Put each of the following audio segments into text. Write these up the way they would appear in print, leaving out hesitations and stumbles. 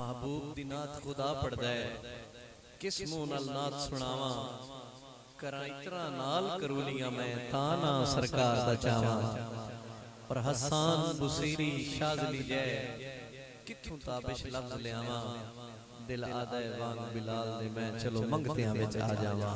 महबूब दी नात खुदा पढ़दा है किस मुंह नाल नात सुनावा करा इतरा नाल करूलियां मैं ताना सरकार दा चावा और हसन बुसीरी शाज़ली जय किथों ताबिश लफ्ज लियावा दिल आदा वांग बिलाल दे मैं चलो मंगतियां विच आ जावा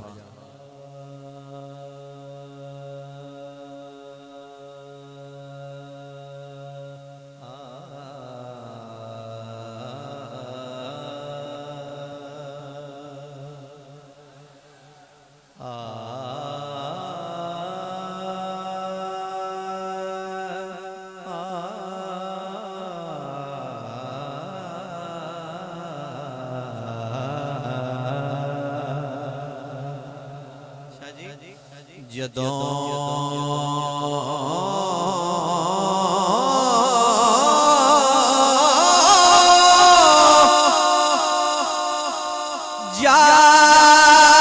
जदों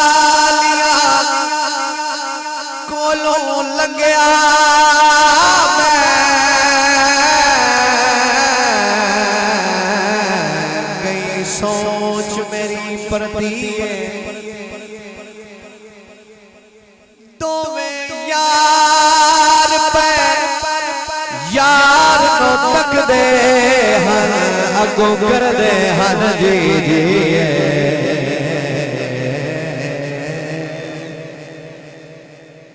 जालियां कोलों लंघिया गई सोच मेरी परती है यार नो तक दे हन अगो कर दे हन जी जी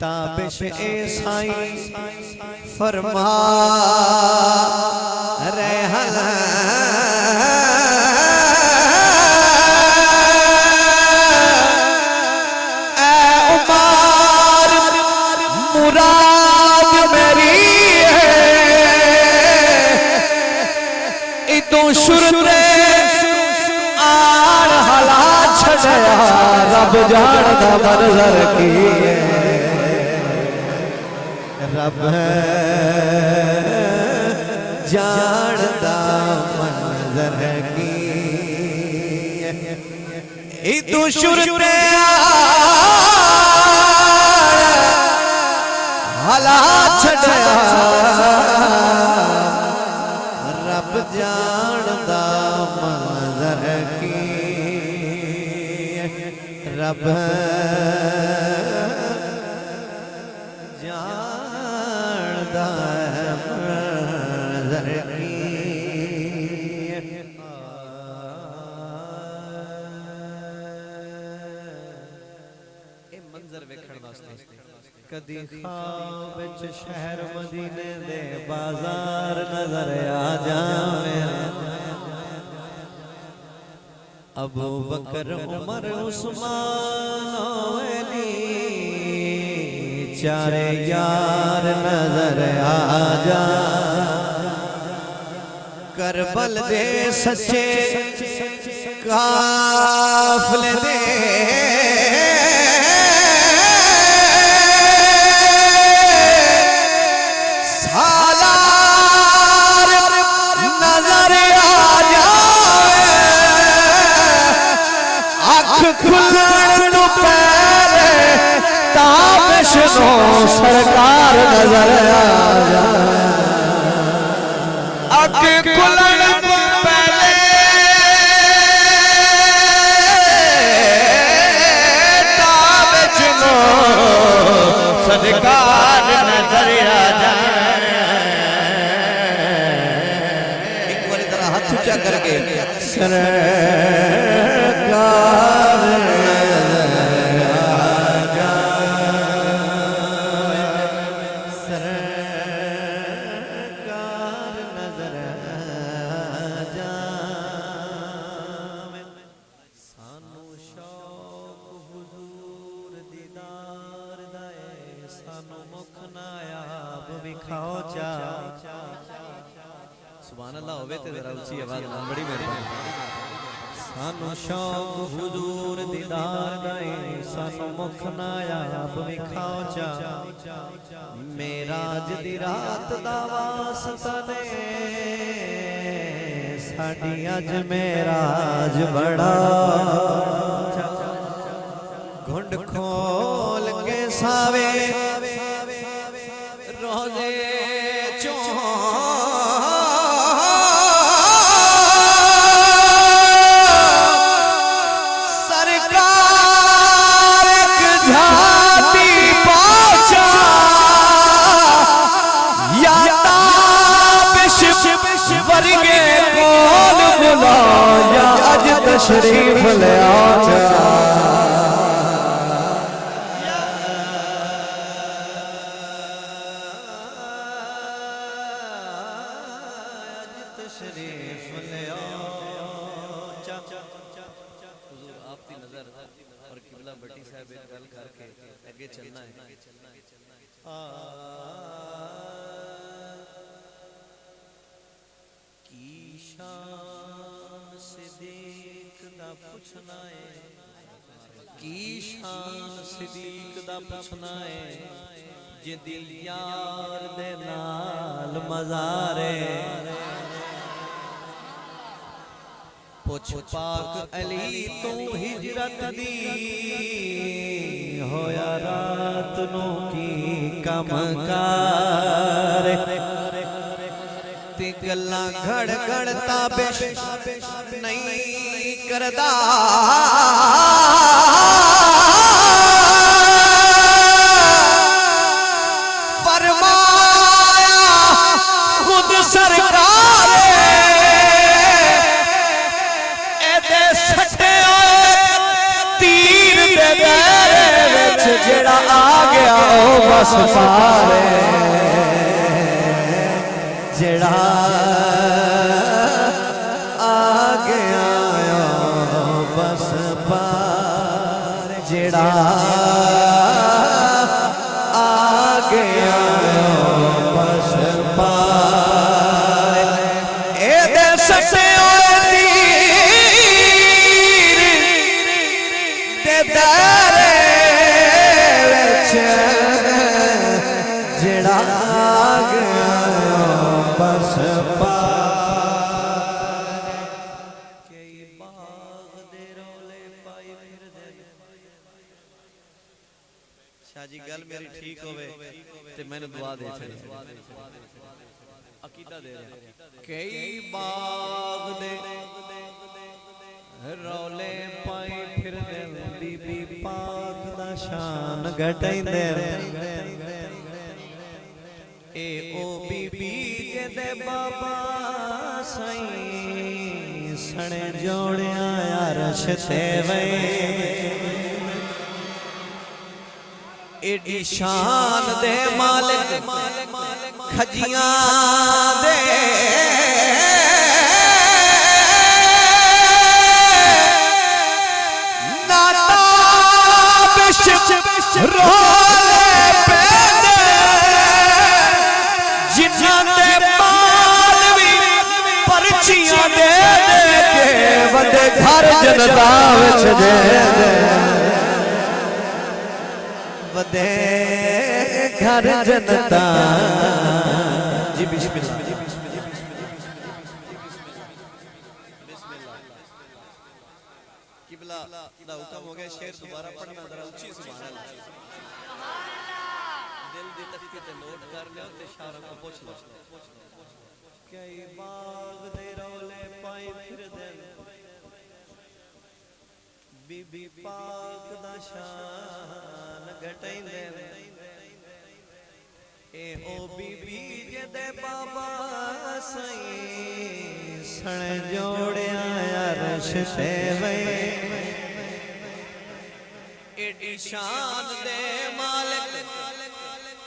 ताबिश ए साईं फरमा रहे हन ए उमर मुराद मेरी तू शुरते आर हला छड़या रब जानदा मंजर की रब जानदा मंजर की तू शुरते हला छड़या रब जानदा मंजर की रब जानदा मंजर की ए मंजर वेखण वास्ते कदी ख्वाब विच शहर मदीने दे बाजार नजर आ जावे अबू बकर उमर उस्मान अली चारे यार नजर आ जा करबल दे सच्चे काफले दे सरकार नजर आ जाए आके खुलन पहले ताब चलो सरकार नजर आ जाए एक बार जरा हाथ ऊंचा करके सरकार सुभान अल्लाह होवे ते जरा ऊंची आवाज में बड़ी मेहरबानी सानू शौक हुजूर दीदार दाए सानू मुख नायाब विखाओ चा मेराज दी रात दा वास्ता ने साडी अज मेराज बड़ा घुंड खोल के सावे रोजे चो तशरीफ ले आओ तशरीफ ले आओ हुजूर आपकी नजर और किबला भट्टी साहब एक गल करके आगे चलना है। की शान सिद्दीक दा पुछना है, की शान सिद्दीक दा पुछना है, जिंदी यार दे नाल मज़ारे पुछ पाक अली तू हिजरत दी होया रात नू की कम कार ते गल्लां घड़ घड़ ताबिश नहीं करदा फरमाया खुद सरकार तीर दे दायरे विच जेड़ा आ गया ओ बस पार जेड़ा आ गया ओ बस पार जेड़ा आ गया ओ बस पार ए दे सच्चे जेड़ा आ गया बस कई बाग दे रोले पाई फिरदे शाह जी गल मेरी ठीक होवे ते मैंने दुआ दे छड़ी अकीदा दे रहे कई बाग दे रौले पाई फिरदे बीबी पाक दा शान घटाइंदे ए ओ बीबी जेदे बाबा सई सणे जोड़िया अरश ते वे एडी शान दे मालिक खजियां दे रोले पैदे जिन्हां दे माल भी पर्चियां दे के वंदे घर जनता विच दे वंदे घर जनता जी बिस्मिल्लाह किबला दा हुक्म हो गया शेर दोबारा पढ़ना जरा ऊंची सुभान अल्लाह दिल दी तख्ती ते नोट कर लियो ते इशारों को पूछ लो कई बाग दे रोले पाई फिरदे बीबी पाक दा शान घटाइंदे ए ओ बीबी जेदे बाबा सई सणे जोड़िया अरश ते वे एडी शान दे मालिक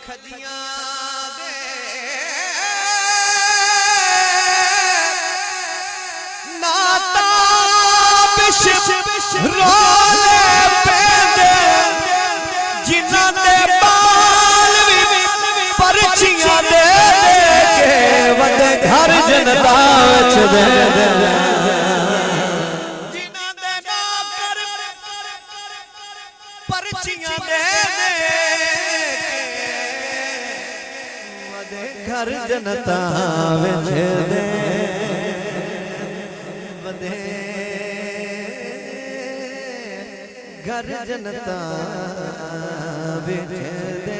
खजियां दे नाता बिश रोले पैदे जिन्हां दे बाल भी पर्चियां दे के वंदे घर जनता विच दे जिन्हां दे नौकर पर्चियां दे वंदे घर जनता विच दे वंदे घर जनता विच दे